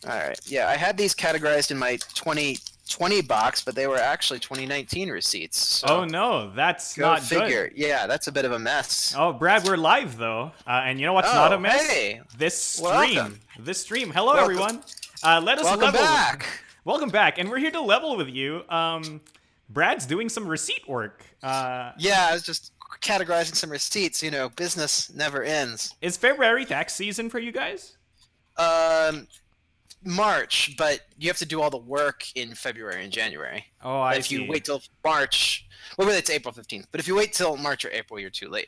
All right. Yeah, I had these categorized in my 2020 box, but they were actually 2019 receipts. So Oh no, that's go not figure. good. Yeah, that's a bit of a mess. Oh, Brad, we're live though, and you know what's not a Oh, mess? hey, This welcome. stream. This stream. Hello, Welcome. everyone. Let us Welcome level. back. Welcome back, and we're here to level with you. Brad's doing some receipt work. Yeah, I was just categorizing some receipts. You know, business never ends. Is February tax season for you guys? March, but you have to do all the work in February and January. Oh, I if see. you wait till March, well, really it's April 15th, but if you wait till March or April, you're too late.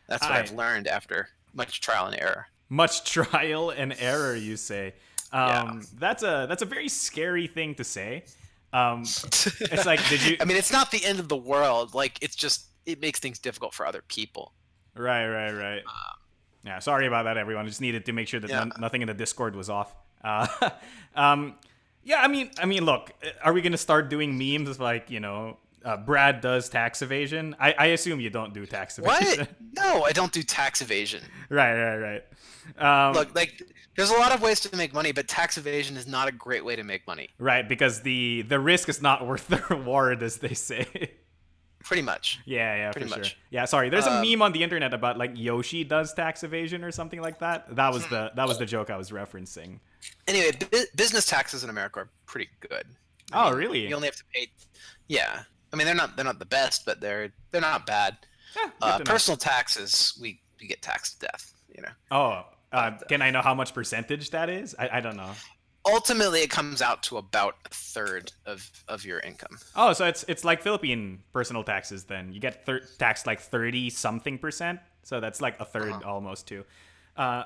That's what I've learned after much trial and error. Much trial and error, you say. Yeah. That's a very scary thing to say. It's like, did you? I mean, it's not the end of the world. Like, it's just it makes things difficult for other people. Right. Yeah, sorry about that, everyone. I just needed to make sure that nothing in the Discord was off. Yeah, I mean, look, are we gonna start doing memes like, Brad does tax evasion? I assume you don't do tax evasion. What? No, I don't do tax evasion. Right. Look, like, there's a lot of ways to make money, but tax evasion is not a great way to make money. Right, because the risk is not worth the reward, as they say. Pretty much. Yeah, Pretty for much. sure. Yeah, sorry. There's a meme on the internet about like Yoshi does tax evasion or something like that. That was the joke I was referencing. Anyway, business taxes in America are pretty good. I mean, really? You only have to pay. Yeah, I mean they're not the best, but they're not bad. Personal taxes, we get taxed to death. Oh, can I know how much percentage that is? I don't know. Ultimately, it comes out to about a third of your income. Oh, so it's like Philippine personal taxes then. You get taxed like 30-something%. So that's like a third almost too.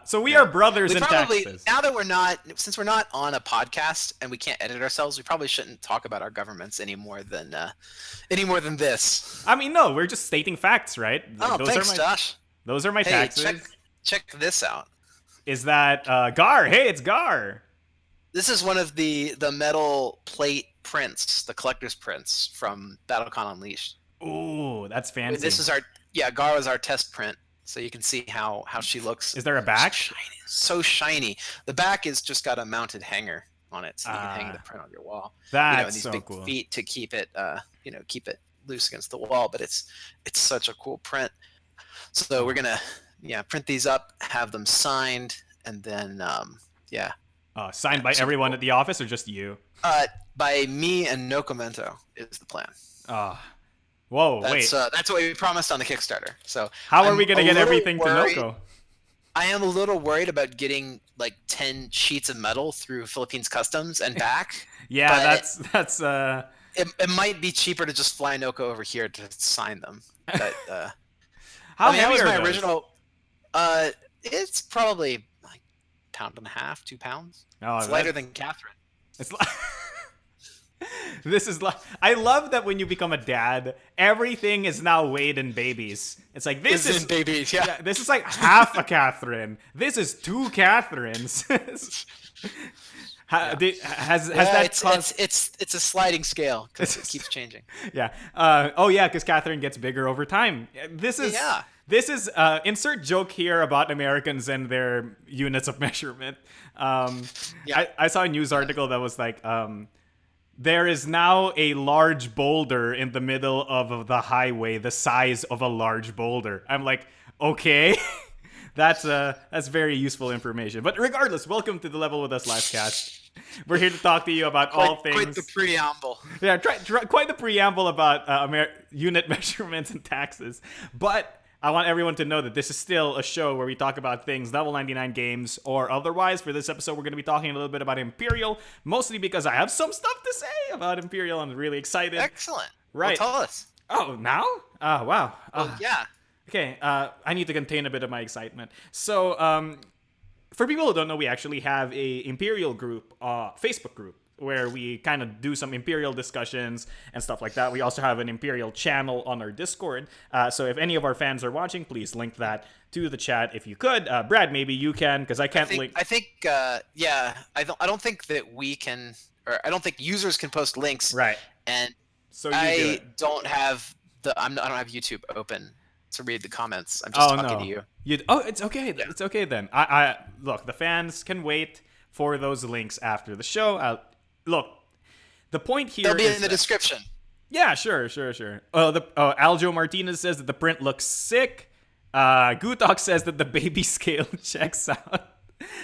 So we are brothers in taxes. Now that since we're not on a podcast and we can't edit ourselves, we probably shouldn't talk about our governments any more than this. I mean, no, we're just stating facts, right? Thanks, Josh. Those are my taxes. Check this out. Is that Gar? Hey, it's Gar. This is one of the metal plate prints, the collector's prints from BattleCon Unleashed. Ooh, that's fancy. This is Gar was our test print, so you can see how she looks. Is there a back? So shiny. The back is just got a mounted hanger on it, so you can hang the print on your wall. That's and these so big cool. feet to keep it, keep it loose against the wall. But it's such a cool print. So we're gonna print these up, have them signed, and then signed by everyone at the office or just you? By me and No Commento is the plan. Whoa, wait. That's what we promised on the Kickstarter. So how are we going to get everything to Noko? I am a little worried about getting like 10 sheets of metal through Philippines Customs and back. Yeah, that's It might be cheaper to just fly Noko over here to sign them. But how heavy are my those? Original. It's probably like 1.5 pounds, 2 pounds. Oh, it's lighter than Catherine. It's like this is like, I love that when you become a dad, everything is now weighed in babies. It's like this is in babies, yeah. This is like half a Catherine. This is 2 Catherines. Has that caused... it's a sliding scale because it keeps changing. Yeah. Because Catherine gets bigger over time. This is insert joke here about Americans and their units of measurement. I saw a news article that was like, there is now a large boulder in the middle of the highway the size of a large boulder. I'm like, okay. That's very useful information. But regardless, welcome to the Level With Us Livecast. We're here to talk to you about all things. Quite the preamble. Yeah, quite the preamble about unit measurements and taxes. But I want everyone to know that this is still a show where we talk about things level 99 games or otherwise. For this episode, we're going to be talking a little bit about Imperial, mostly because I have some stuff to say about Imperial. I'm really excited. Excellent. Right. Well, tell us. Oh, now? Oh, wow. Yeah. Okay, I need to contain a bit of my excitement. So, for people who don't know, we actually have a Imperial group, Facebook group, where we kind of do some Imperial discussions and stuff like that. We also have an Imperial channel on our Discord. So if any of our fans are watching, please link that to the chat if you could. Brad, maybe you can, because I can't link. I think, I don't think that we can, or I don't think users can post links. Right. And so I don't have I don't have YouTube open to read the comments. I'm just talking to you. It's okay. Yeah. It's okay then. I look, the fans can wait for those links after the show. Look, the point here they'll be is in the description. Yeah, sure. Aljo Martinez says that the print looks sick. Gutok says that the baby scale checks out.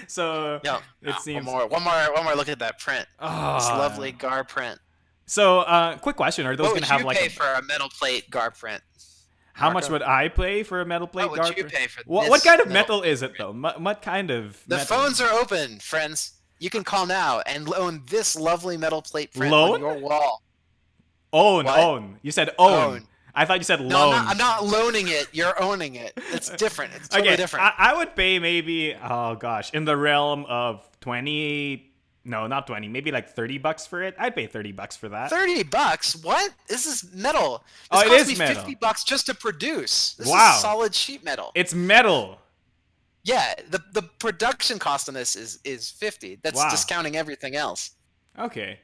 So it seems one more look at that print. This lovely Gar print. So, quick question: are those going to have like? What would you pay for a metal plate Gar print? How much would I pay for a metal plate? What would you pay for what kind of metal is it though? What kind of? The phones are open, friends. You can call now and loan this lovely metal plate print on your wall. Own. You said own. I thought you said loan. No, I'm not loaning it. You're owning it. It's different. It's totally different. I would pay maybe, in the realm of 20. No, not 20. Maybe like $30 for it. I'd pay $30 for that. $30? What? This is metal. This it is me metal. $50 just to produce. This is solid sheet metal. It's metal. Yeah, the production cost on this is $50. That's discounting everything else. Okay.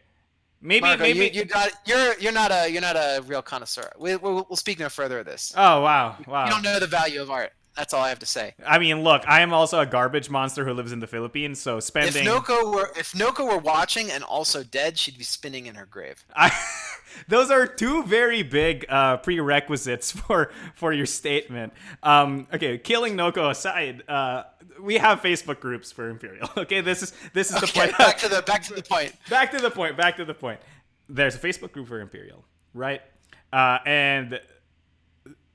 Maybe Marco, you're not a real connoisseur. We'll speak no further of this. Oh wow. You don't know the value of art. That's all I have to say. I mean, look, I am also a garbage monster who lives in the Philippines, so spending. If Noko were watching and also dead, she'd be spinning in her grave. Those are two very big prerequisites for your statement. Okay, killing Noko aside, we have Facebook groups for Imperial. Okay, this is the point. Back to the point. Back to the point. There's a Facebook group for Imperial, right? And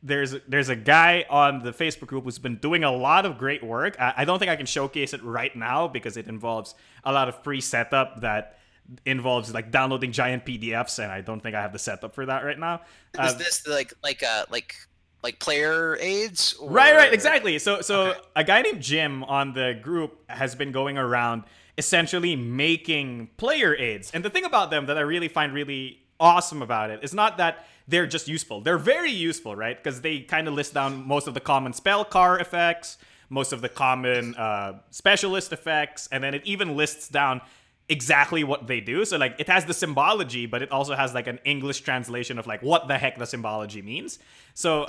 there's a guy on the Facebook group who's been doing a lot of great work. I don't think I can showcase it right now because it involves a lot of pre-setup that involves like downloading giant PDFs, and I don't think I have the setup for that right now. Is this like player aids? Or... Right, exactly. So a guy named Jim on the group has been going around essentially making player aids. And the thing about them that I really find really awesome about it is not that they're just useful. They're very useful, right? Because they kind of list down most of the common spell car effects, most of the common specialist effects, and then it even lists down exactly what they do. So like it has the symbology, but it also has like an English translation of like what the heck the symbology means. So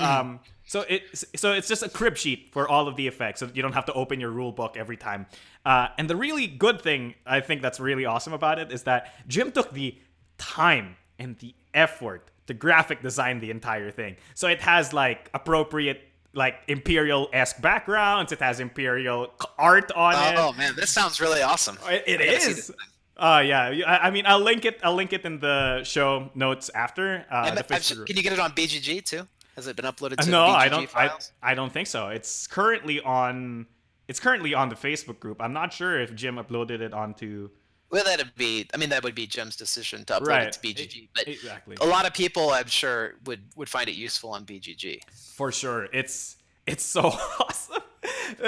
so it's just a crib sheet for all of the effects, so you don't have to open your rule book every time. And the really good thing I think that's really awesome about it is that Jim took the time and the effort to graphic design the entire thing. So it has like appropriate like Imperial-esque backgrounds. It has Imperial art on it. Oh man, this sounds really awesome. It is. Yeah. I mean, I'll link it in the show notes after. Can you get it on BGG too? Has it been uploaded to no, BGG files? I don't think so. It's currently on the Facebook group. I'm not sure if Jim uploaded it onto. Well, that would be Jim's decision to upload it to BGG. But exactly. A lot of people, I'm sure, would find it useful on BGG. For sure. It's so awesome.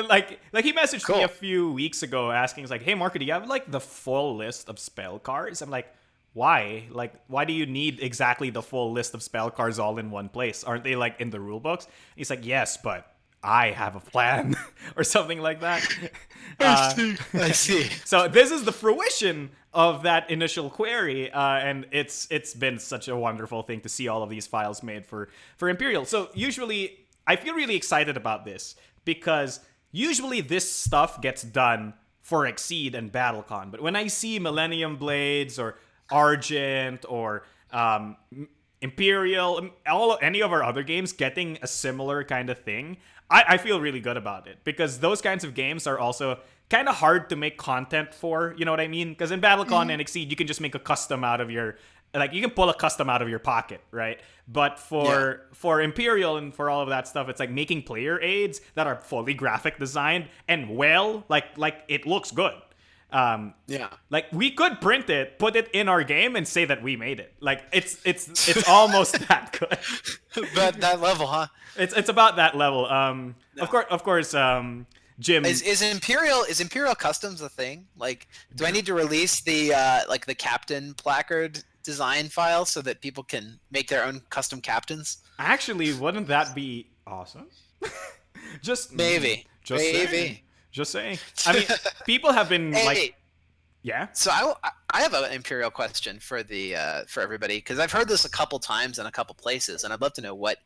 Like he messaged me a few weeks ago asking, he's like, "Hey, Marco, do you have like the full list of spell cards?" I'm like, "Why? Like, why do you need exactly the full list of spell cards all in one place? Aren't they like in the rule books?" He's like, "Yes, but I have a plan," or something like that. I see. So this is the fruition of that initial query, and it's been such a wonderful thing to see all of these files made for Imperial. So usually, I feel really excited about this because usually this stuff gets done for Exceed and BattleCon, but when I see Millennium Blades or Argent or Imperial, any of our other games getting a similar kind of thing, I feel really good about it because those kinds of games are also kind of hard to make content for, you know what I mean? Because in BattleCon and Exceed, you can just make a custom out of your, like you can pull a custom out of your pocket, right? But for Imperial and for all of that stuff, it's like making player aids that are fully graphic designed and like it looks good. Like we could print it, put it in our game, and say that we made it. Like it's almost that good. But that level, huh? It's about that level. Of course. Jim is Imperial Customs a thing? Like, do I need to release the like the captain placard design file so that people can make their own custom captains? Actually, wouldn't that be awesome? Maybe. Just saying. I mean, people have been yeah. So I have an Imperial question for everybody because I've heard this a couple times in a couple places, and I'd love to know what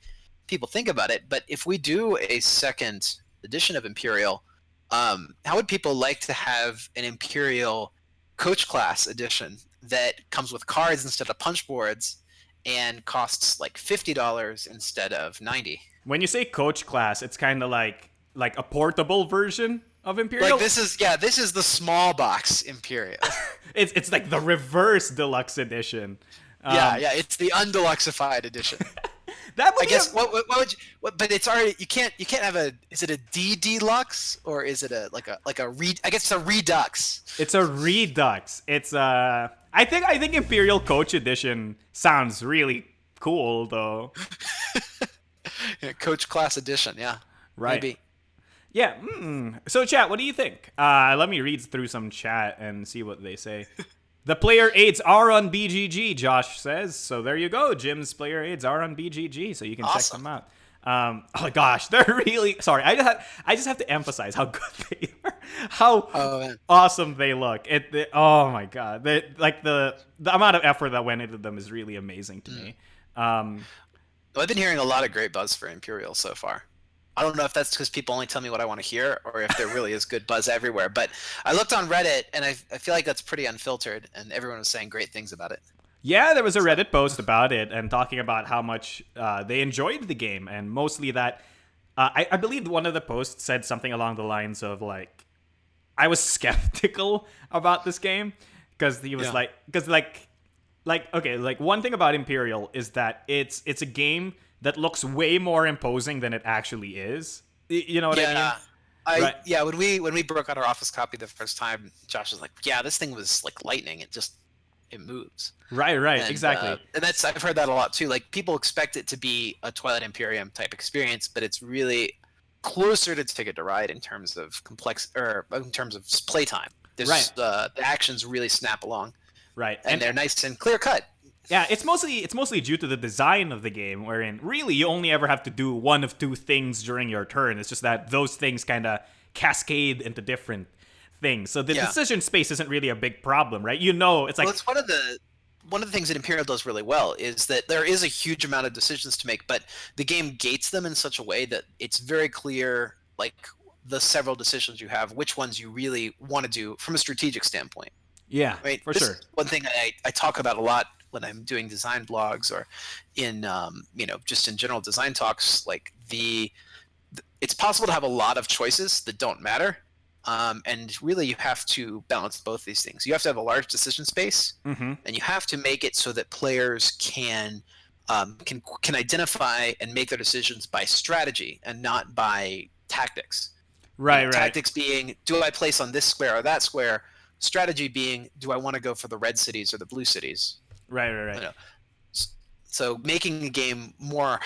people think about it. But if we do a second edition of Imperial, How would people like to have an Imperial Coach Class edition that comes with cards instead of punch boards and costs like $50 instead of 90? When you say Coach Class, it's kind of like a portable version of Imperial. Like this is the small box Imperial. it's like the reverse deluxe edition. Yeah, it's the undeluxeified edition. That would I guess what would you, but it's already you can't have a, is it a D deluxe or is it a I guess it's a redux. It's a redux. It's I think Imperial Coach Edition sounds really cool though. Yeah, Coach Class Edition, yeah. Right. Maybe. Yeah. So chat, what do you think? Let me read through some chat and see what they say. The player aids are on BGG, Josh says. So there you go. Jim's player aids are on BGG, so you can check them out. Oh gosh, they're really sorry. I just have to emphasize how good they are, how awesome they look. Oh my god, the amount of effort that went into them is really amazing to me. I've been hearing a lot of great buzz for Imperial so far. I don't know if that's because people only tell me what I want to hear or if there really is good buzz everywhere. But I looked on Reddit, and I feel like that's pretty unfiltered, and everyone was saying great things about it. Yeah, there was a Reddit post about it and talking about how much they enjoyed the game, and mostly that I believe one of the posts said something along the lines of like, I was skeptical about this game because he was like one thing about Imperial is that it's a game that looks way more imposing than it actually is. You know what I mean? Yeah, when we broke out our office copy the first time, Josh was like, "Yeah, this thing was like lightning. It moves." Right, and, exactly. And I've heard that a lot too. Like people expect it to be a Twilight Imperium type experience, but it's really closer to Ticket to Ride in terms of in terms of playtime. There's the actions really snap along. Right, and they're nice and clear cut. Yeah, it's mostly due to the design of the game, wherein really you only ever have to do one of two things during your turn. It's just that those things kind of cascade into different things. So the decision space isn't really a big problem, right? It's like it's one of the things that Imperial does really well is that there is a huge amount of decisions to make, but the game gates them in such a way that it's very clear, like the several decisions you have, which ones you really want to do from a strategic standpoint. Yeah, right. For sure. One thing I talk about a lot when I'm doing design blogs or in just in general design talks, like it's possible to have a lot of choices that don't matter, and really you have to balance both these things. You have to have a large decision space, and you have to make it so that players can identify and make their decisions by strategy and not by tactics. Right. Tactics being, do I place on this square or that square? Strategy being, do I want to go for the red cities or the blue cities? Right. So making the game more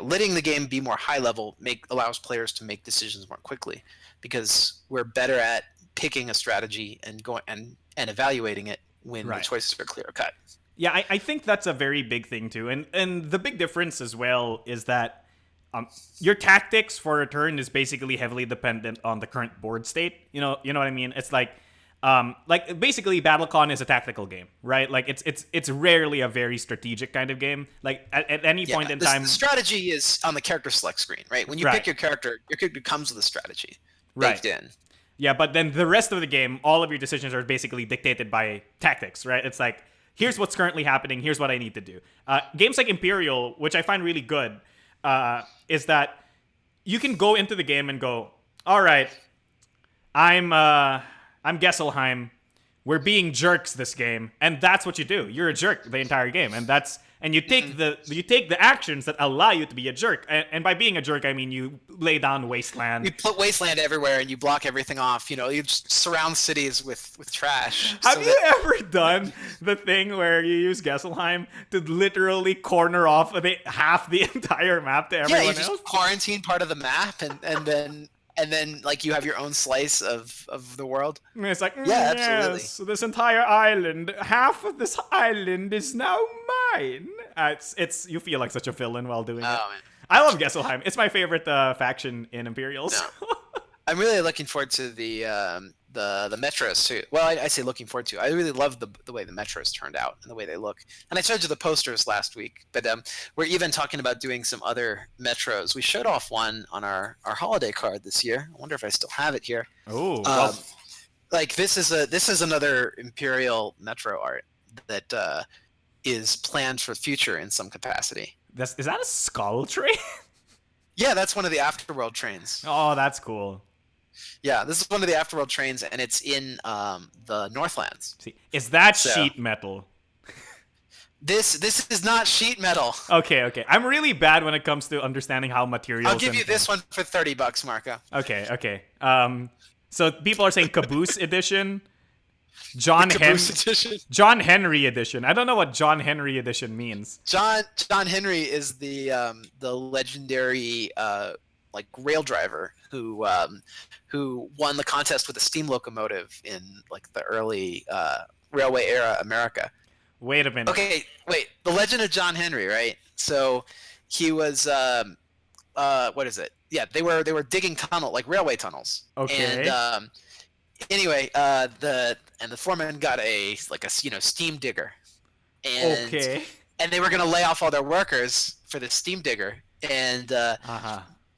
letting the game be more high level allows players to make decisions more quickly, because we're better at picking a strategy and going and evaluating it when the choices are clear cut. Yeah, I think that's a very big thing too, and the big difference as well is that your tactics for a turn is basically heavily dependent on the current board state. You know what I mean? It's like basically BattleCon is a tactical game, right? Like it's rarely a very strategic kind of game. Like at any point in time, the strategy is on the character select screen, right? When you pick your character comes with a strategy baked in. Yeah, but then the rest of the game, all of your decisions are basically dictated by tactics, right? It's like, here's what's currently happening, here's what I need to do. Games like Imperial, which I find really good, is that you can go into the game and go, all right, I'm Gesselheim. We're being jerks this game, and that's what you do. You're a jerk the entire game, and you take the actions that allow you to be a jerk. And by being a jerk, I mean you lay down wasteland. You put wasteland everywhere, and you block everything off. You just surround cities with trash. Have you ever done the thing where you use Gesselheim to literally corner off half the entire map to everyone else? Yeah, you just quarantine part of the map, and then like you have your own slice of the world. And it's like, absolutely. So this entire island, half of this island is now mine. It's you feel like such a villain while doing it. Man. I love Gesselheim. It's my favorite faction in Imperials. No. I'm really looking forward to the the Metros too. Well, I say looking forward to. I really love the way the Metros turned out and the way they look. And I showed you the posters last week, but we're even talking about doing some other Metros. We showed off one on our holiday card this year. I wonder if I still have it here. Oh, well. Like this is another Imperial Metro art that is planned for the future in some capacity. Is that a skull train? Yeah, that's one of the Afterworld trains. Oh, that's cool. Yeah, this is one of the Afterworld trains, and it's in the Northlands. See, is that sheet metal? This is not sheet metal. Okay. I'm really bad when it comes to understanding how materials. I'll give you this one for $30, Marco. Okay. So people are saying Caboose edition. John Henry edition. I don't know what John Henry edition means. John Henry is the legendary like rail driver who won the contest with a steam locomotive in like the early railway era America. Wait a minute. Okay, wait. The Legend of John Henry, right? So he was what is it? Yeah, they were digging like railway tunnels. Okay. And anyway, the foreman got a steam digger, and they were gonna lay off all their workers for the steam digger, and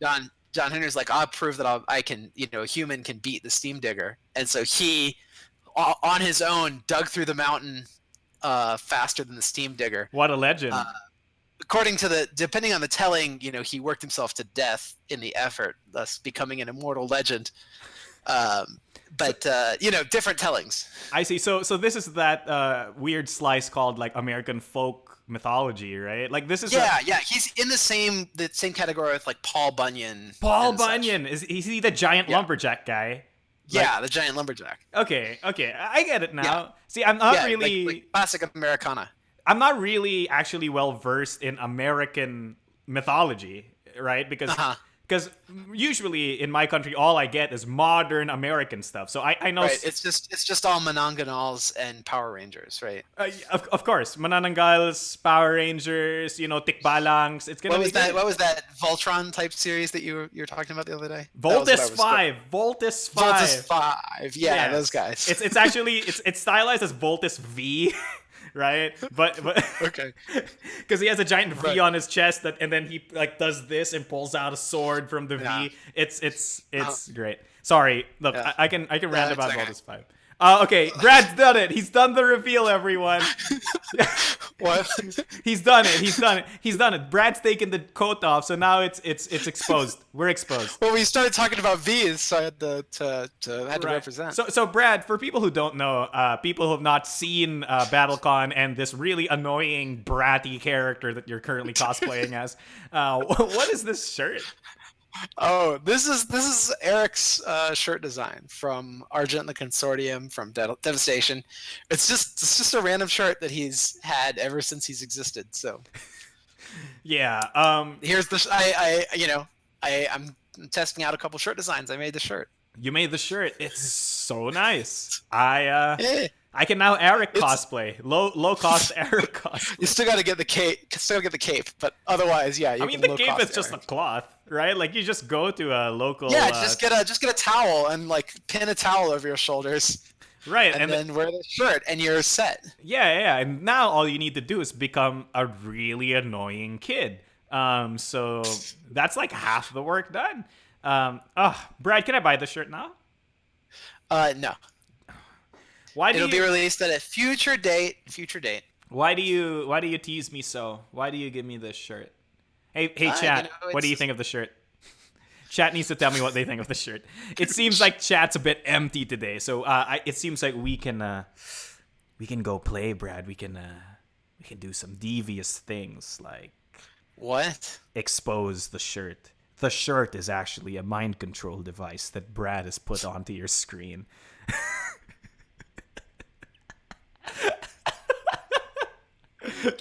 John Henry's like, I'll prove that I can, a human can beat the steam digger, and so he, on his own, dug through the mountain faster than the steam digger. What a legend! According to depending on the telling, he worked himself to death in the effort, thus becoming an immortal legend. But different tellings. I see. So this is that weird slice called like American folk mythology, right? Like this is yeah. He's in the same category with like Paul Bunyan. Paul Bunyan is he the giant lumberjack guy? Yeah, the giant lumberjack. Okay, I get it now. Yeah. See, I'm not really like classic Americana. I'm not really actually well versed in American mythology, right? Because usually in my country, all I get is modern American stuff. So I know. Right. It's just all Mananangals and Power Rangers, right? Of course, Mananangals, Power Rangers, Tikbalangs. It's gonna be that? What was that Voltron type series that you were talking about the other day? Voltus 5. Voltus 5. Voltus 5. Yeah, those guys. It's actually it's stylized as Voltus V. Right, but okay, because he has a giant V on his chest and then he like does this and pulls out a sword from the V. It's great. Sorry, look, I can rant about Voltus 5. Okay, Brad's done it. He's done the reveal, everyone. What? He's done it. Brad's taken the coat off, so now it's exposed. We're exposed. Well, we started talking about V's, so I had to represent. So Brad, for people who don't know, people who have not seen BattleCon and this really annoying bratty character that you're currently cosplaying as, what is this shirt? Oh, this is Eric's shirt design from Argent and the Consortium from Devastation. It's just a random shirt that he's had ever since he's existed. So, yeah. Here's the I'm testing out a couple shirt designs. I made the shirt. You made the shirt. It's so nice. I can now Eric cosplay. Low cost Eric cosplay. You still got to get the cape. But otherwise, yeah. The cape is just a cloth, right? Like you just go to a local. Yeah, just get a towel and like pin a towel over your shoulders. Right, and then wear the shirt, and you're set. Yeah. And now all you need to do is become a really annoying kid. So that's like half the work done. Brad, can I buy this shirt now? No. It'll be released at a future date. Why do you tease me so? Why do you give me this shirt? Hey, chat. What do you think of the shirt? Chat needs to tell me what they think of the shirt. It seems like chat's a bit empty today, so it seems like we can go play, Brad. We can do some devious things like what? Expose the shirt. The shirt is actually a mind control device that Brad has put onto your screen.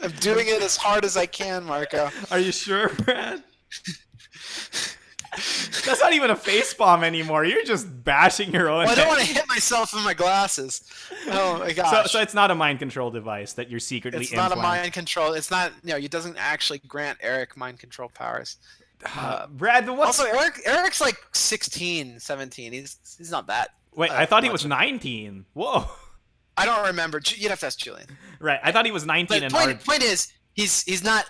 I'm doing it as hard as I can, Marco. Are you sure, Brad? That's not even a face bomb anymore. You're just bashing your own. Well, I don't want to hit myself in my glasses. Oh my gosh. So it's not a mind control device that you're secretly It's not a mind control. It's not, it doesn't actually grant Eric mind control powers. Brad, also Eric's like 16, 17. He's not that Wait, I thought he was much. 19. Whoa. I don't remember. You'd have to ask Julian. Right. I thought he was 19 But and point is, he's not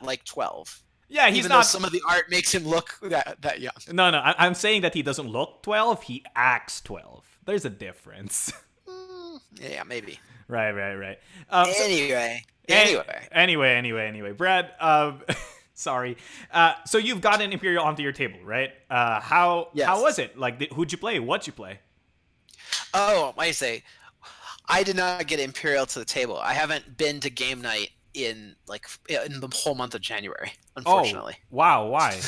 like 12. Yeah, he's even not. Though some of the art makes him look that young. No, I'm saying that he doesn't look 12. He acts 12. There's a difference. Yeah, maybe. Right. Anyway. Brad, sorry. So you've got an Imperial onto your table, right? How was it? Like, who'd you play? What'd you play? Oh, I say, I did not get Imperial to the table. I haven't been to game night in the whole month of January, unfortunately. Oh, wow, why?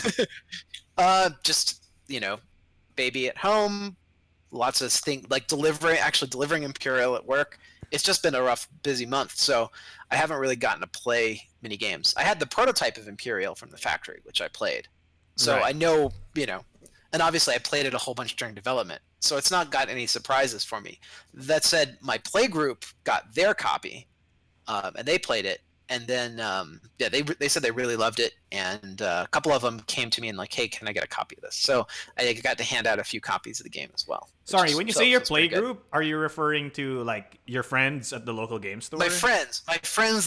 Just, baby at home, lots of things, like delivering Imperial at work. It's just been a rough, busy month, so I haven't really gotten to play many games. I had the prototype of Imperial from the factory, which I played. So right. I know, and obviously I played it a whole bunch during development, so it's not got any surprises for me. That said, my play group got their copy, and they played it, and then they said they really loved it, and a couple of them came to me and like, hey, can I get a copy of this? So I got to hand out a few copies of the game as well. Sorry, when you say your play group, are you referring to like your friends at the local game store? My friends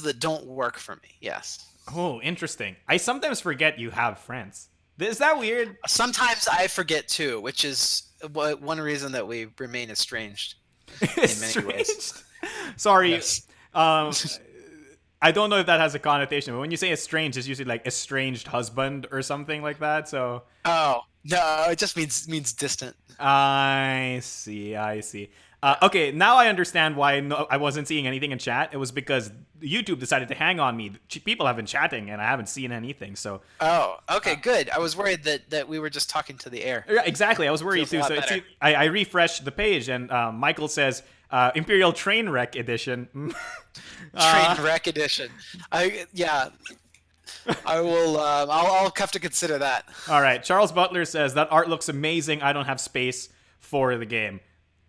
that don't work for me. Yes. Oh, interesting. I sometimes forget you have friends. Is that weird? Sometimes I forget too, which is one reason that we remain estranged in many ways. Sorry. Yes. I don't know if that has a connotation, but when you say estranged, it's usually like estranged husband or something like that. So. Oh no, it just means distant. I see. Okay, now I understand why I wasn't seeing anything in chat. It was because YouTube decided to hang on me. People have been chatting, and I haven't seen anything. So. Oh, okay, good. I was worried that we were just talking to the air. Yeah, exactly. I was worried too. So I refreshed the page, and Michael says Imperial Trainwreck Edition. Trainwreck Edition. I will. I'll have to consider that. All right. Charles Butler says that art looks amazing. I don't have space for the game.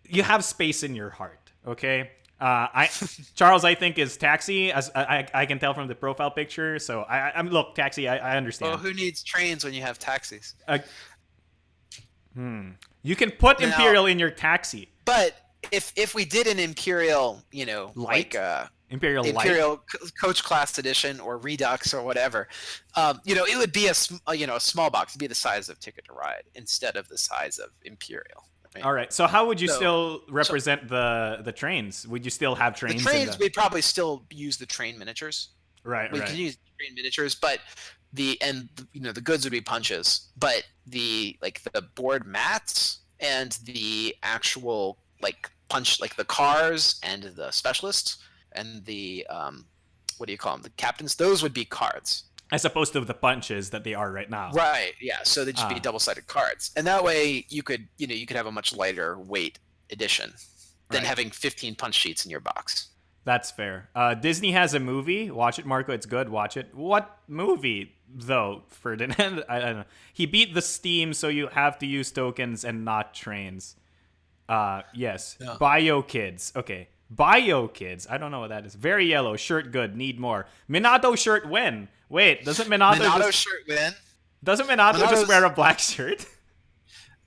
You have space in your heart, okay? Charles, I think, is Taxi, as I can tell from the profile picture. So I'm look, Taxi, I understand. Well, who needs trains when you have taxis? You can put Imperial in your taxi. But if we did an Imperial, Light? like Imperial Coach Class Edition or Redux or whatever, it would be a small box. It'd be the size of Ticket to Ride instead of the size of Imperial. Right? All right. So how would you still represent the trains? Would you still have trains? The trains, we'd probably still use the train miniatures. Right. We can use train miniatures, but the goods would be punches. But the board mats and the actual punch, like the cars and the specialists and the what do you call them? The captains. Those would be cards. As opposed to the punches that they are right now. Right. Yeah. So they'd just be double-sided cards, and that way you could have a much lighter weight edition than having 15 punch sheets in your box. That's fair. Disney has a movie. Watch it, Marco. It's good. Watch it. What movie though, Ferdinand? I don't know. He beat the Steam, so you have to use tokens and not trains. Yes. No. Bio Kids. Okay. Bio Kids. I don't know what that is. Very yellow. Shirt good. Need more. Minato shirt win. Wait, doesn't Minato shirt win? Doesn't Minato just wear a black shirt?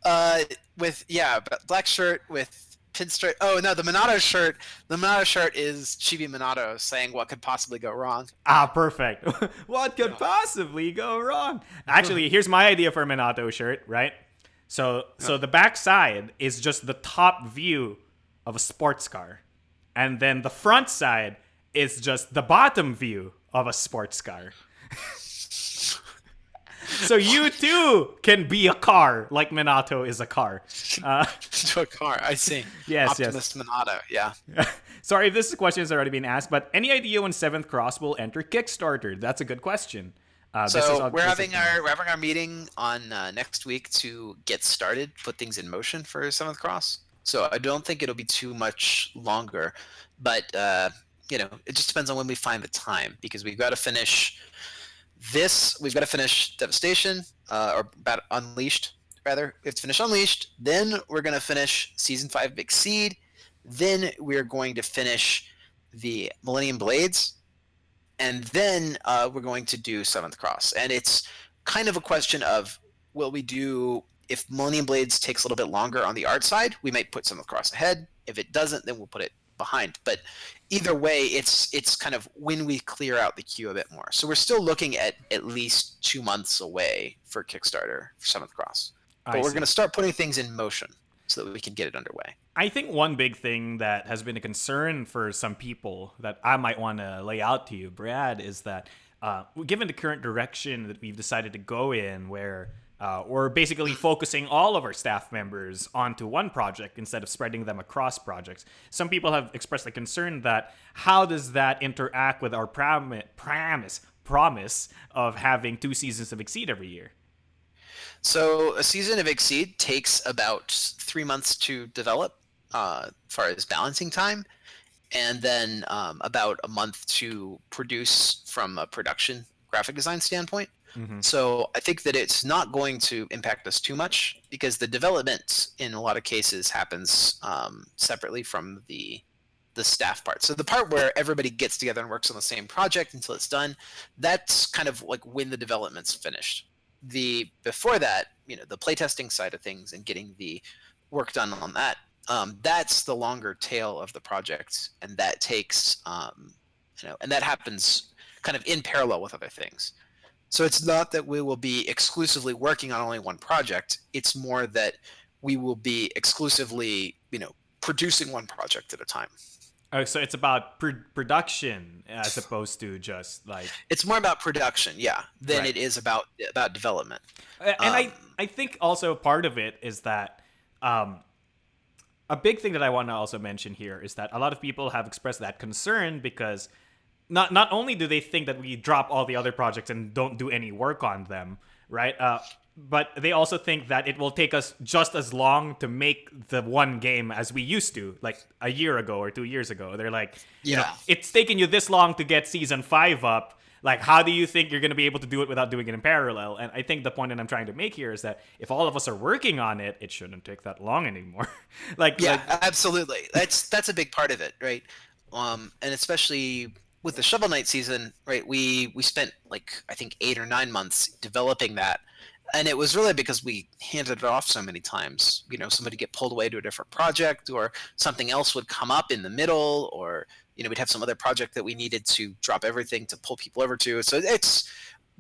Black shirt with pinstripe. Oh no, the Minato shirt. The Minato shirt is Chibi Minato saying what could possibly go wrong. Perfect. What could possibly go wrong? Actually, here's my idea for a Minato shirt, right? So the back side is just the top view of a sports car. And then the front side is just the bottom view of a sports car. So you too can be a car, like Minato is a car. To a car, I see. Yes, Optimus Minato, yeah. Sorry if this question has already been asked, but any idea when 7th Cross will enter Kickstarter? That's a good question. We're having our meeting on next week to get started, put things in motion for 7th Cross. So I don't think it'll be too much longer, but it just depends on when we find the time, because we've got to finish this. We've got to finish Devastation, or Unleashed, rather. We have to finish Unleashed. Then we're going to finish Season 5 Big Seed. Then we're going to finish the Millennium Blades. And then we're going to do 7th Cross. And it's kind of a question of, will we do if Millennium Blades takes a little bit longer on the art side, we might put some across ahead. If it doesn't, then we'll put it behind. But either way, it's kind of when we clear out the queue a bit more. So we're still looking at least 2 months away for Kickstarter for Seventh Cross. But we're going to start putting things in motion so that we can get it underway. I think one big thing that has been a concern for some people that I might want to lay out to you, Brad, is that given the current direction that we've decided to go in, where we're basically focusing all of our staff members onto one project instead of spreading them across projects, some people have expressed a concern that how does that interact with our promise of having 2 seasons of Exceed every year? So a season of Exceed takes about 3 months to develop, as far as balancing time, and then about a month to produce from a production graphic design standpoint. Mm-hmm. So I think that it's not going to impact us too much because the development in a lot of cases happens separately from the staff part. So the part where everybody gets together and works on the same project until it's done, that's kind of like when the development's finished. Before that, the playtesting side of things and getting the work done on that, that's the longer tail of the project, and that takes and that happens kind of in parallel with other things. So it's not that we will be exclusively working on only one project. It's more that we will be exclusively producing one project at a time. Oh, so it's about production as opposed to just like... It's more about production, yeah, than it is about development. And I think also part of it is that a big thing that I want to also mention here is that a lot of people have expressed that concern because not only do they think that we drop all the other projects and don't do any work on them, right? But they also think that it will take us just as long to make the one game as we used to, like a year ago or 2 years ago. They're like, it's taken you this long to get season 5 up. Like, how do you think you're going to be able to do it without doing it in parallel? And I think the point that I'm trying to make here is that if all of us are working on it, it shouldn't take that long anymore. Absolutely. That's a big part of it, right? And especially with the Shovel Knight season, right? We spent I think 8 or 9 months developing that. And it was really because we handed it off so many times. Somebody get pulled away to a different project, or something else would come up in the middle, or we'd have some other project that we needed to drop everything to pull people over to. So it's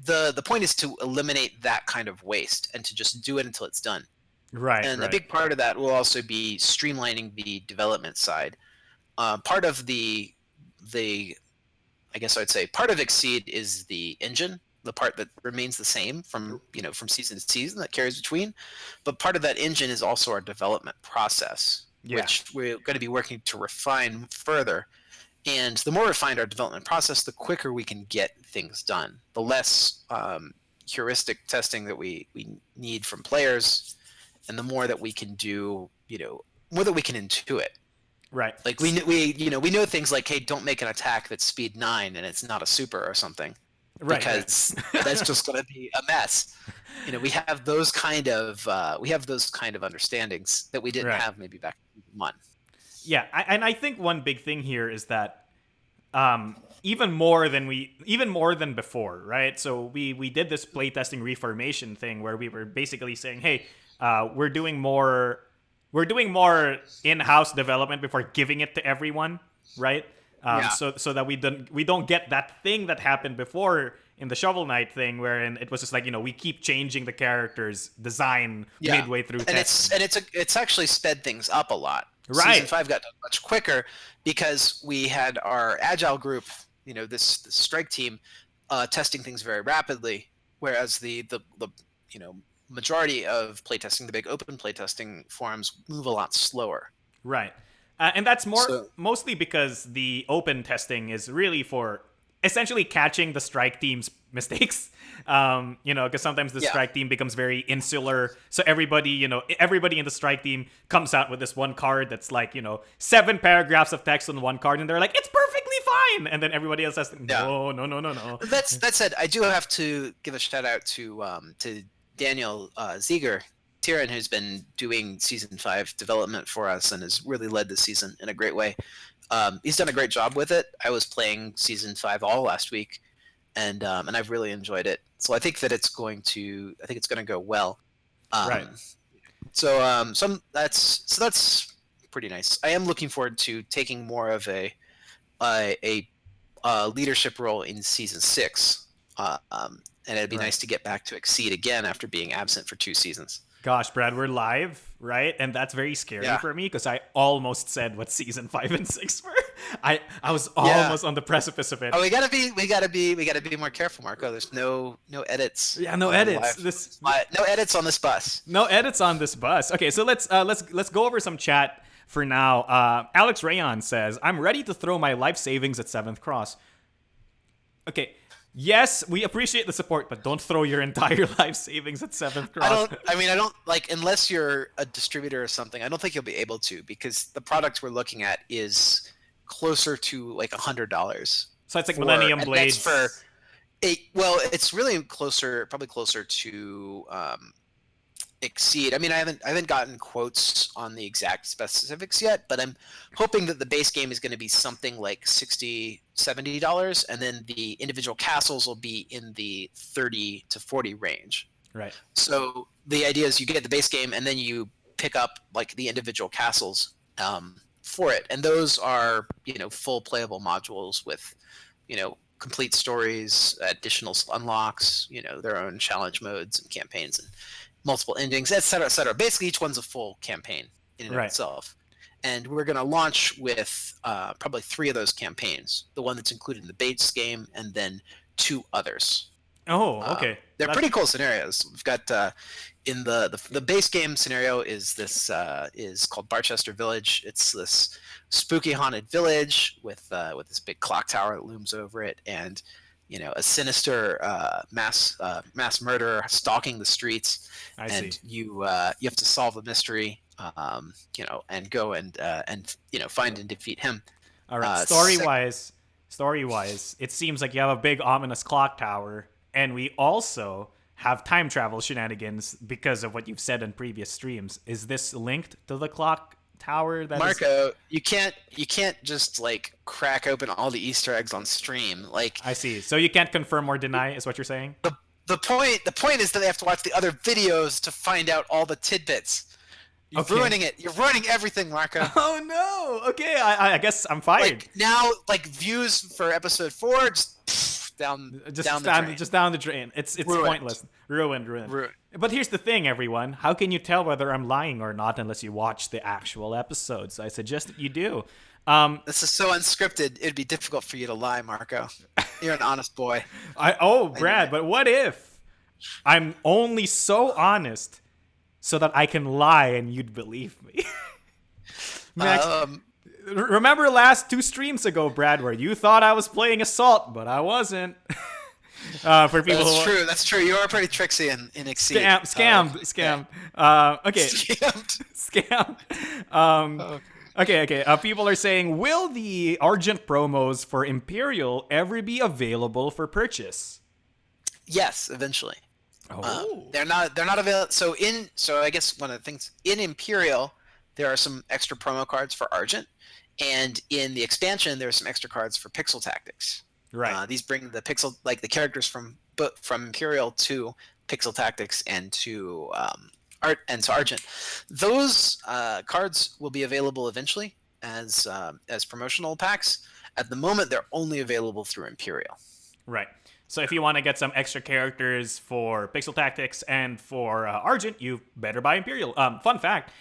the point is to eliminate that kind of waste and to just do it until it's done. Right. And a big part of that will also be streamlining the development side. Part of I guess I'd say part of Exceed is the engine. The part that remains the same from season to season that carries between, but part of that engine is also our development process, which we're going to be working to refine further. And the more refined our development process, the quicker we can get things done. The less heuristic testing that we need from players, and the more that we can do, more that we can intuit. Right. Like we know things like, hey, don't make an attack that's speed 9 and it's not a super or something. Right, because that's just going to be a mess. We have those kind of understandings that we didn't have maybe back in 1. Yeah, and I think one big thing here is that even more than before, right? So we did this playtesting reformation thing where we were basically saying, hey, we're doing more in-house development before giving it to everyone, right? So that we don't get that thing that happened before in the Shovel Knight thing, wherein it was just like we keep changing the character's design midway through testing. It's actually sped things up a lot. Right. Season 5 got done much quicker because we had our agile group, this strike team, testing things very rapidly, whereas the majority of playtesting, the big open playtesting forums, move a lot slower. Right. And that's mostly because the open testing is really for essentially catching the strike team's mistakes. Because sometimes the strike team becomes very insular. So everybody in the strike team comes out with this one card that's 7 paragraphs of text on one card, and they're like, it's perfectly fine. And then everybody else says, no. That said, I do have to give a shout out to Daniel Ziegler, Tyrion, who's been doing season 5 development for us and has really led the season in a great way. He's done a great job with it. I was playing season 5 all last week, and I've really enjoyed it. So I think that it's going to go well. Right. That's pretty nice. I am looking forward to taking more of a leadership role in season 6. And it'd be Right. nice to get back to Exceed again after being absent for 2 seasons. Gosh, Brad, we're live, right? And that's very scary Yeah. for me because I almost said what season 5 and 6 were. I was Yeah. almost on the precipice of it. Oh, we gotta be more careful, Marco. There's no edits. Yeah, no edits. No edits on this bus. No edits on this bus. Okay, so let's go over some chat for now. Alex Rayon says, "I'm ready to throw my life savings at 7th Cross." Okay, yes, we appreciate the support, but don't throw your entire life savings at 7th Cross. I don't like, unless you're a distributor or something. I don't think you'll be able to, because the product we're looking at is closer to like $100. So it's like Millennium Blades. For well, it's really closer, probably closer to Exceed. I mean, I haven't gotten quotes on the exact specifics yet, but I'm hoping that the base game is going to be something like $60-$70, and then the individual castles will be in the 30 to 40 range. Right. So the idea is you get the base game, and then you pick up like the individual castles for it, and those are, full playable modules with, complete stories, additional unlocks, their own challenge modes and campaigns and multiple endings, et cetera, et cetera. Basically, each one's a full campaign in and of itself. And we're going to launch with probably 3 of those campaigns. The one that's included in the base game, and then 2 others. Oh, okay. They're pretty cool scenarios. We've got in the base game scenario is called Barchester Village. It's this spooky haunted village with this big clock tower that looms over it, and a sinister mass murderer stalking the streets. I see. You have to solve the mystery, and go and find and defeat him. All right. Story-wise, it seems like you have a big ominous clock tower, and we also have time travel shenanigans because of what you've said in previous streams. Is this linked to the clock tower? Marco, you can't just like crack open all the Easter eggs on stream. Like, I see. So you can't confirm or deny, is what you're saying? The point is that they have to watch the other videos to find out all the tidbits. You're ruining it. You're ruining everything, Marco. Oh no. Okay, I guess I'm fired. Like, now, like, views for episode 4 just down the drain. Just down the drain. It's pointless. Ruined. But here's the thing, everyone. How can you tell whether I'm lying or not unless you watch the actual episodes? I suggest that you do. This is so unscripted. It'd be difficult for you to lie, Marco. You're an honest boy. Brad, but what if I'm only so honest so that I can lie and you'd believe me? Max, remember last 2 streams ago, Brad, where you thought I was playing Assault, but I wasn't. For people That's true. You are pretty tricksy in Exceed. Scammed. Okay. Scammed. Okay. People are saying, will the Argent promos for Imperial ever be available for purchase? Yes, eventually. Oh. They're not available. So I guess one of the things in Imperial, there are some extra promo cards for Argent, and in the expansion, there are some extra cards for Pixel Tactics. Right. These bring the the characters from Imperial to Pixel Tactics and to Argent. Those cards will be available eventually as promotional packs. At the moment, they're only available through Imperial. Right. So if you want to get some extra characters for Pixel Tactics and for Argent, you better buy Imperial. Fun fact,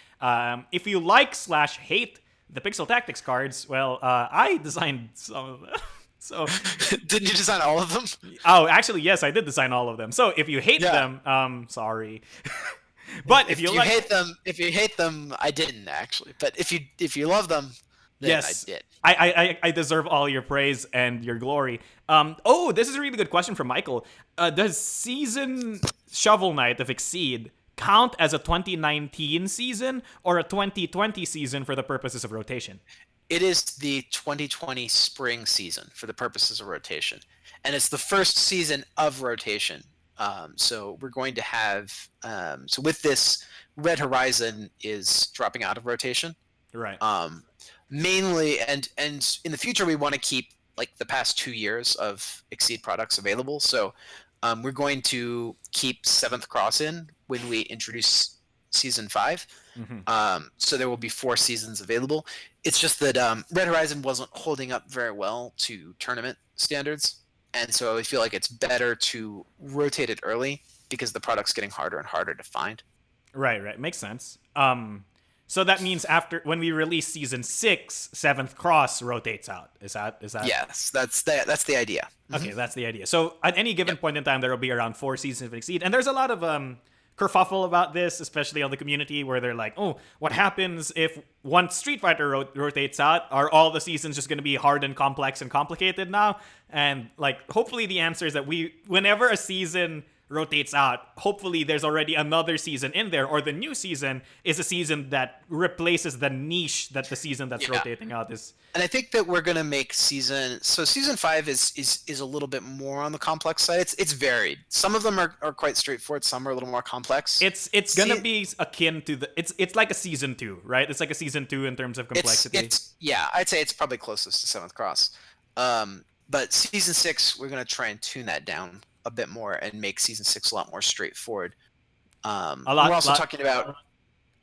if you like/hate the Pixel Tactics cards, well, I designed some of them. So didn't you design all of them? Oh, actually, yes, I did design all of them. So if you hate them, sorry. But if you hate them, I didn't actually. But if you love them, then yes, I did. I deserve all your praise and your glory. This is a really good question from Michael. Does season Shovel Knight of Exceed count as a 2019 season or a 2020 season for the purposes of rotation? It is the 2020 spring season for the purposes of rotation, and it's the first season of rotation. So we're going to have so with this, Red Horizon is dropping out of rotation. Right. Mainly, and in the future we want to keep like the past 2 years of Exceed products available. So we're going to keep 7th Cross in when we introduce Season 5. Mm-hmm. So there will be 4 seasons available. It's just that Red Horizon wasn't holding up very well to tournament standards, and so I feel like it's better to rotate it early because the product's getting harder and harder to find. Right. Makes sense. So that means after when we release season 6, Seventh Cross rotates out. Is that? Yes, that's the idea. Okay, that's the idea. So at any given point in time, there will be around 4 seasons of Exceed, and there's a lot of kerfuffle about this, especially on the community, where they're like, "Oh, what happens if once Street Fighter rotates out? Are all the seasons just going to be hard and complex and complicated now?" And like, hopefully, the answer is that whenever a season rotates out, hopefully there's already another season in there, or the new season is a season that replaces the niche that the season that's rotating out is. And I think that we're gonna make season 5 is a little bit more on the complex side. It's varied. Some of them are quite straightforward. Some are a little more complex. It's gonna be akin to it's like a season 2, right? It's like a season 2 in terms of complexity. I'd say it's probably closest to Seventh Cross. But season 6, we're gonna try and tune that down a bit more and make season 6 a lot more straightforward. We're also talking about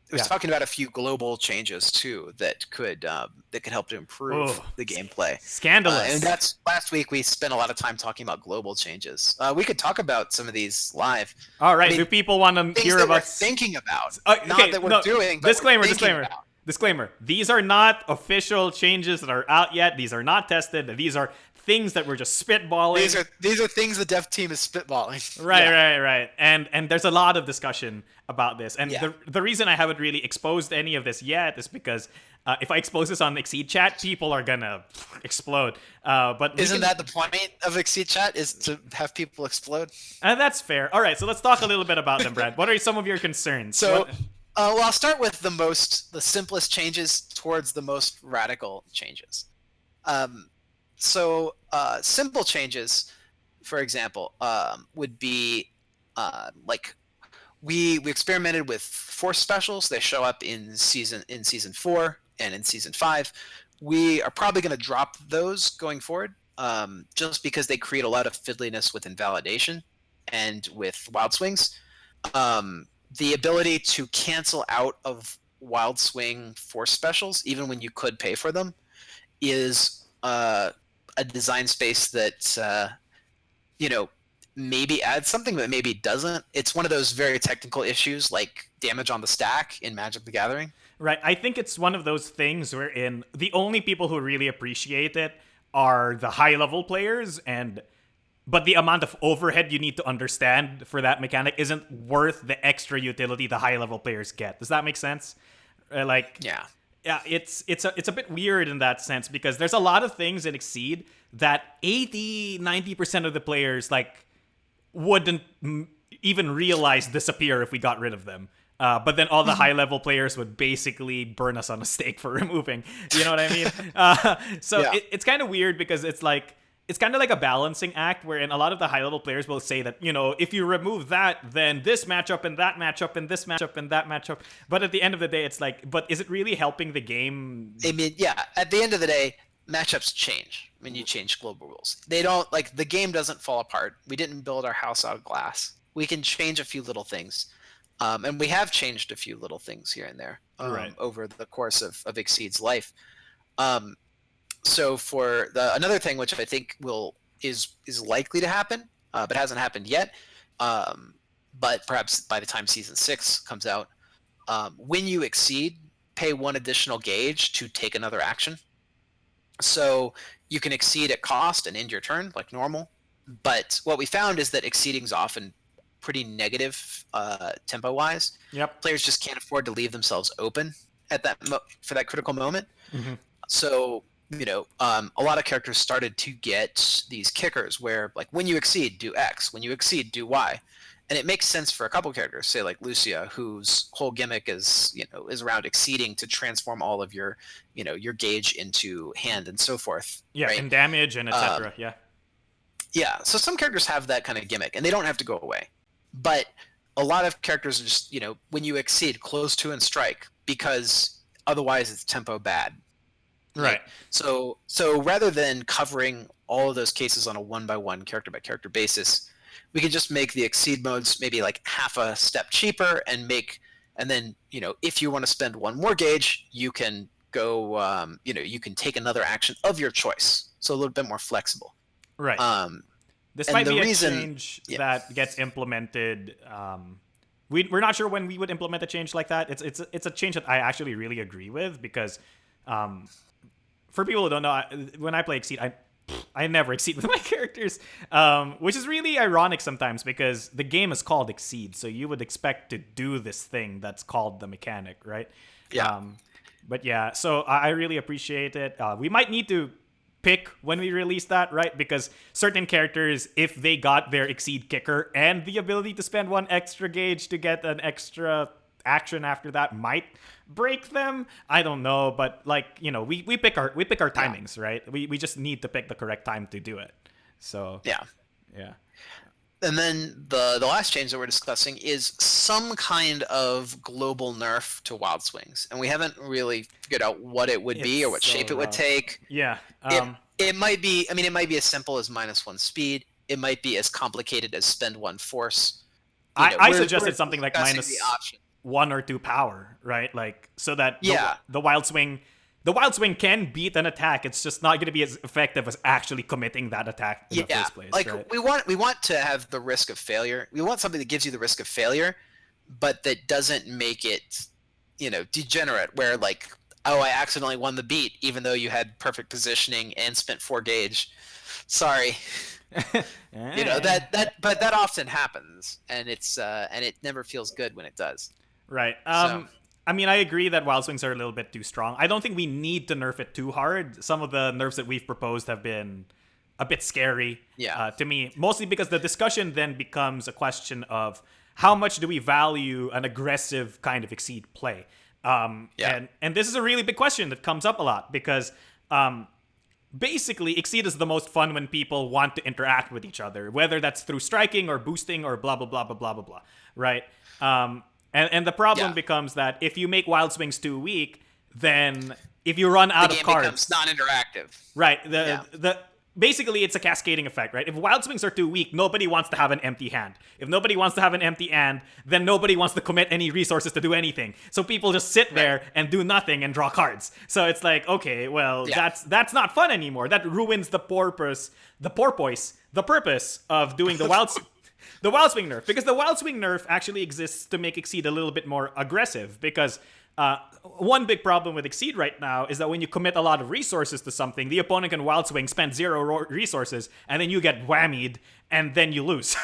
a few global changes too that could help to improve the gameplay. Scandalous. And that's last week we spent a lot of time talking about global changes. We could talk about some of these live. All right. Do people want to hear about thinking about? Not that we're doing. But Disclaimer. These are not official changes that are out yet. These are not tested. These are things that we're just spitballing. These are things the dev team is spitballing. Right. And there's a lot of discussion about this. And the reason I haven't really exposed any of this yet is because if I expose this on Exceed Chat, people are gonna explode. But isn't that the point of Exceed Chat, is to have people explode? That's fair. All right, so let's talk a little bit about them, Brad. What are some of your concerns? So, well, I'll start with the simplest changes towards the most radical changes. So simple changes, for example, would be like we experimented with force specials. They show up in season 4 and in season 5. We are probably going to drop those going forward, just because they create a lot of fiddliness with invalidation and with wild swings. The ability to cancel out of wild swing force specials, even when you could pay for them, is a design space that maybe adds something but maybe doesn't. It's one of those very technical issues like damage on the stack in Magic the Gathering. Right. I think it's one of those things wherein the only people who really appreciate it are the high-level players, but the amount of overhead you need to understand for that mechanic isn't worth the extra utility the high-level players get. Does that make sense? Yeah, it's a bit weird in that sense, because there's a lot of things in Exceed that 80-90% of the players wouldn't even realize disappear if we got rid of them. But then all the high-level players would basically burn us on a stake for removing. You know what I mean? It's kind of weird, because it's kind of like a balancing act, wherein a lot of the high-level players will say that, if you remove that, then this matchup and that matchup and this matchup and that matchup. But at the end of the day, it's like, but is it really helping the game? I mean, yeah, at the end of the day, matchups change when you change global rules. They don't, the game doesn't fall apart. We didn't build our house out of glass. We can change a few little things. And we have changed a few little things here and there over the course of Exceed's life. So for another thing, which I think is likely to happen, but hasn't happened yet, but perhaps by the time season 6 comes out, when you exceed, pay 1 additional gauge to take another action. So you can exceed at cost and end your turn like normal. But what we found is that exceeding is often pretty negative tempo-wise. Yep. Players just can't afford to leave themselves open at for that critical moment. Mm-hmm. So a lot of characters started to get these kickers where, when you exceed, do X. When you exceed, do Y. And it makes sense for a couple characters, say like Lucia, whose whole gimmick is around exceeding to transform all of your gauge into hand and so forth. Yeah, right? And damage and etc. Yeah. Yeah, so some characters have that kind of gimmick, and they don't have to go away. But a lot of characters are just, when you exceed, close to and strike, because otherwise it's tempo bad. Right. So rather than covering all of those cases on a 1-by-1, character-by-character basis, we can just make the exceed modes maybe half a step cheaper and make and then if you want to spend one more gauge, you can go you can take another action of your choice, so a little bit more flexible. Right. This And might the be a reason, change that gets implemented. We're not sure when we would implement a change like that. It's a change that I actually really agree with, because for people who don't know, when I play Exceed, I never exceed with my characters, which is really ironic sometimes, because the game is called Exceed, so you would expect to do this thing that's called the mechanic, right? Yeah. But yeah, so I really appreciate it. We might need to pick when we release that, right? Because certain characters, if they got their Exceed kicker and the ability to spend one extra gauge to get an extra action after that, might break them. I don't know, but we pick our timings, right? We just need to pick the correct time to do it. So yeah. And then the last change that we're discussing is some kind of global nerf to Wild Swings, and we haven't really figured out what it would be or what shape it would take. Yeah. It might be. I mean, it might be as simple as -1 speed. It might be as complicated as spend 1 force. I suggested something like -1 or 2 power, right? So that the Wild Swing can beat an attack. It's just not going to be as effective as actually committing that attack in the first place. Right? we want to have the risk of failure. We want something that gives you the risk of failure, but that doesn't make it, degenerate. Where I accidentally won the beat, even though you had perfect positioning and spent 4 gauge. Sorry. But that often happens, and it never feels good when it does. Right. I mean, I agree that Wild Swings are a little bit too strong. I don't think we need to nerf it too hard. Some of the nerfs that we've proposed have been a bit scary to me, mostly because the discussion then becomes a question of how much do we value an aggressive kind of Exceed play. And this is a really big question that comes up a lot, because basically Exceed is the most fun when people want to interact with each other, whether that's through striking or boosting or blah, blah, blah, blah, blah, blah, blah, right? And the problem becomes that if you make Wild Swings too weak, then if you run out of cards, becomes non-interactive. Right. Basically, it's a cascading effect, right? If Wild Swings are too weak, nobody wants to have an empty hand. If nobody wants to have an empty hand, then nobody wants to commit any resources to do anything. So people just sit there and do nothing and draw cards. So it's like, okay, well, that's not fun anymore. That ruins the purpose of doing the Wild Swing nerf. Because the Wild Swing nerf actually exists to make Exceed a little bit more aggressive, because one big problem with Exceed right now is that when you commit a lot of resources to something, the opponent can Wild Swing, spend 0 resources, and then you get whammied, and then you lose.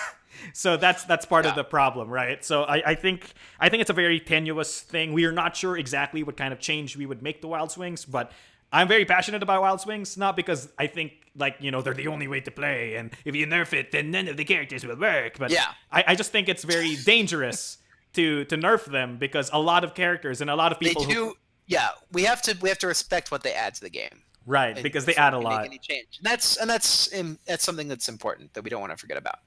So that's part of the problem, right? So I think it's a very tenuous thing. We are not sure exactly what kind of change we would make to Wild Swings, but I'm very passionate about Wild Swings, not because I think they're the only way to play, and if you nerf it, then none of the characters will work. But I just think it's very dangerous to nerf them, because a lot of characters and a lot of people we have to respect what they add to the game, right? Because they add a lot. Make any change, and that's something that's important that we don't want to forget about.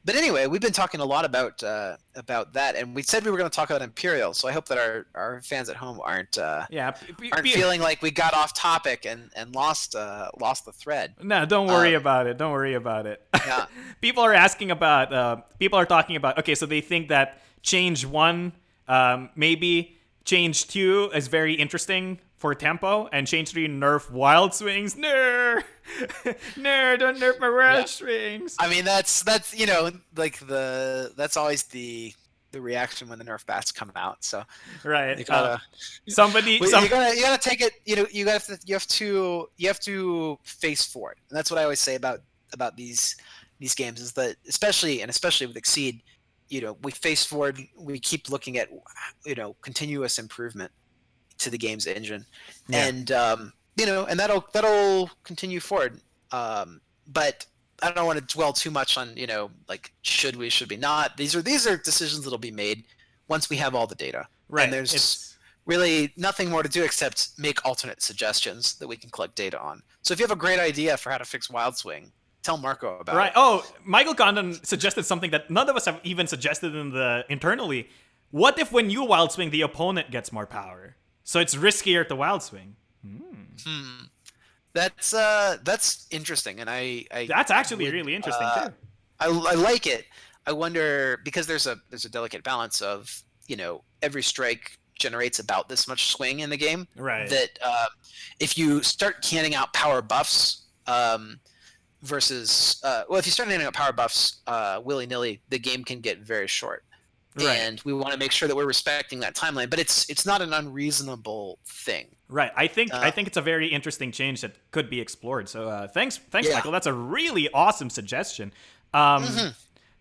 But anyway, we've been talking a lot about that, and we said we were going to talk about Imperial. So I hope that our fans at home aren't feeling like we got off topic and lost the thread. No, don't worry about it. Don't worry about it. Yeah. People are talking about. Okay, so they think that change 1, maybe change 2 is very interesting for tempo, and change 3 nerf Wild Swings. No, don't nerf my Wild Swings. I mean, that's that's always the reaction when the nerf bats come out. So right, you gotta take it. You have to face forward, and that's what I always say about these games, is that especially with Exceed, we face forward. We keep looking at continuous improvement to the game's engine, and and that'll continue forward. But I don't want to dwell too much on should we not. These are decisions that'll be made once we have all the data. Right. And there's really nothing more to do except make alternate suggestions that we can collect data on. So if you have a great idea for how to fix Wild Swing, tell Marco about it. Right. Oh, Michael Condon suggested something that none of us have even suggested internally. What if when you Wild Swing, the opponent gets more power? So it's riskier to Wild Swing. That's interesting, and that's actually really interesting too. I like it. I wonder, because there's a delicate balance of every strike generates about this much swing in the game. Right. That if you start handing out power buffs versus if you start handing out power buffs willy-nilly, the game can get very short. Right. And we want to make sure that we're respecting that timeline, but it's not an unreasonable thing. Right. I think it's a very interesting change that could be explored. So thanks, Michael. That's a really awesome suggestion.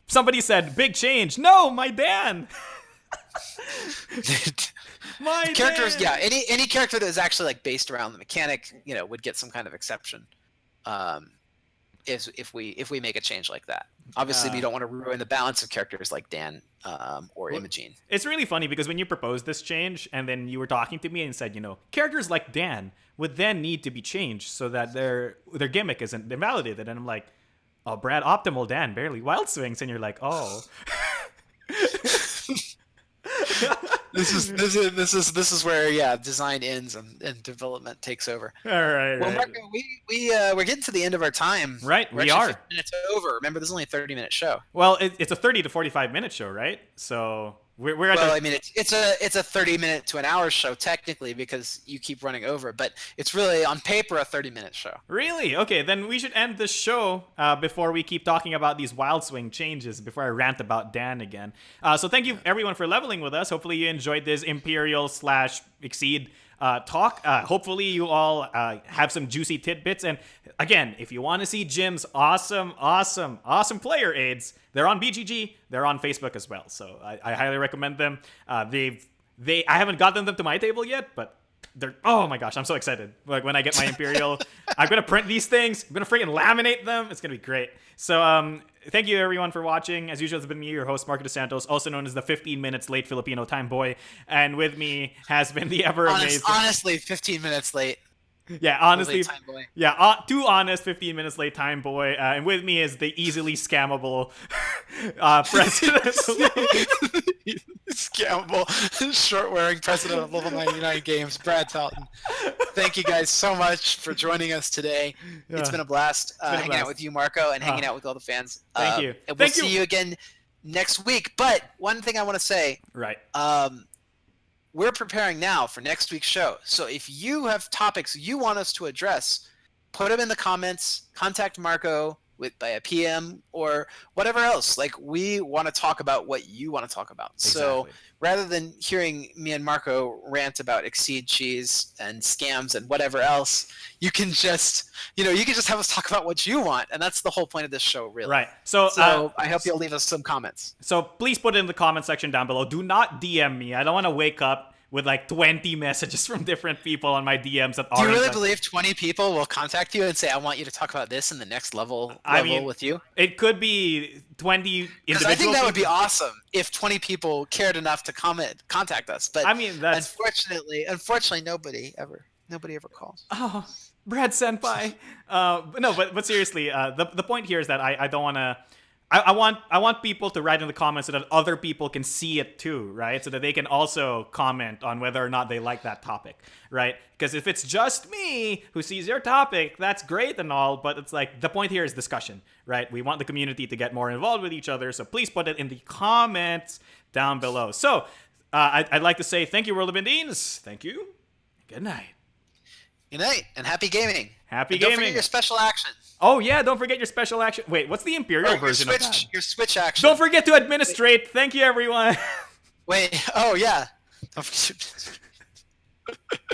Somebody said big change. No, my Dan. My characters, Dan. yeah. Any character that is actually like based around the mechanic, would get some kind of exception. If we make a change like that. Obviously, we don't want to ruin the balance of characters like Dan or Imogene. It's really funny because when you proposed this change and then you were talking to me and said, characters like Dan would then need to be changed so that their gimmick isn't invalidated. And I'm like, oh, Brad, optimal Dan barely wild swings. And you're like, oh. This is where design ends and development takes over. All right. Well, Marco, we're getting to the end of our time. Right, we are. 15 minutes over. Remember, this is only a 30-minute show. Well, it's a 30 to 45-minute show, right? So we're at. Well, I mean, it's a 30-minute to an hour show technically because you keep running over, but it's really on paper a 30-minute show. Really? Okay, then we should end this show before we keep talking about these wild swing changes. Before I rant about Dan again. So thank you everyone for leveling with us. Hopefully you enjoyed this Imperial/Exceed talk. Hopefully you all have some juicy tidbits. And again, if you want to see Jim's awesome player aids, they're on BGG. They're on Facebook as well. So I highly recommend them. I haven't gotten them to my table yet, but they're, oh my gosh, I'm so excited. Like when I get my Imperial, I'm going to print these things. I'm going to freaking laminate them. It's going to be great. So thank you everyone for watching. As usual, it's been me, your host, Marco DeSantos, also known as the 15 minutes late Filipino time boy. And with me has been the ever amazing. Honestly, 15 minutes late. Yeah, honestly, too honest, 15 minutes late time boy. And with me is the easily scammable president. Scammable, short-wearing president of Level 99 Games, Brad Talton. Thank you guys so much for joining us today. It's been a blast hanging out with you, Marco, and hanging out with all the fans. Thank you. And we'll see you again next week. But one thing I want to say. Right. We're preparing now for next week's show. So if you have topics you want us to address, put them in the comments, contact Marco by a PM or whatever else. Like, we want to talk about what you want to talk about. Exactly. So rather than hearing me and Marco rant about Exceed cheese and scams and whatever else, you can just have us talk about what you want. And that's the whole point of this show, really. Right. So I hope you'll leave us some comments. So please put it in the comment section down below. Do not DM me. I don't want to wake up with like 20 messages from different people on my DMs that Do you really believe 20 people will contact you and say, I want you to talk about this in the next level with you? It could be 20 individuals. Because I think that would be awesome if 20 people cared enough to contact us. But I mean, that's unfortunately nobody ever calls. Oh, Brad Senpai. But seriously, the point here is that I don't want to. I want people to write in the comments so that other people can see it too, right? So that they can also comment on whether or not they like that topic, right? Because if it's just me who sees your topic, that's great and all, but it's like the point here is discussion, right? We want the community to get more involved with each other, so please put it in the comments down below. So I'd like to say thank you, World of Indians. Thank you. Good night. Good night, and happy gaming. Happy gaming. Don't forget your special action. Oh, yeah, don't forget your special action. Wait, what's the Imperial version of that? Your switch action. Don't forget to administrate. Wait. Thank you, everyone. Wait, oh, yeah. Don't forget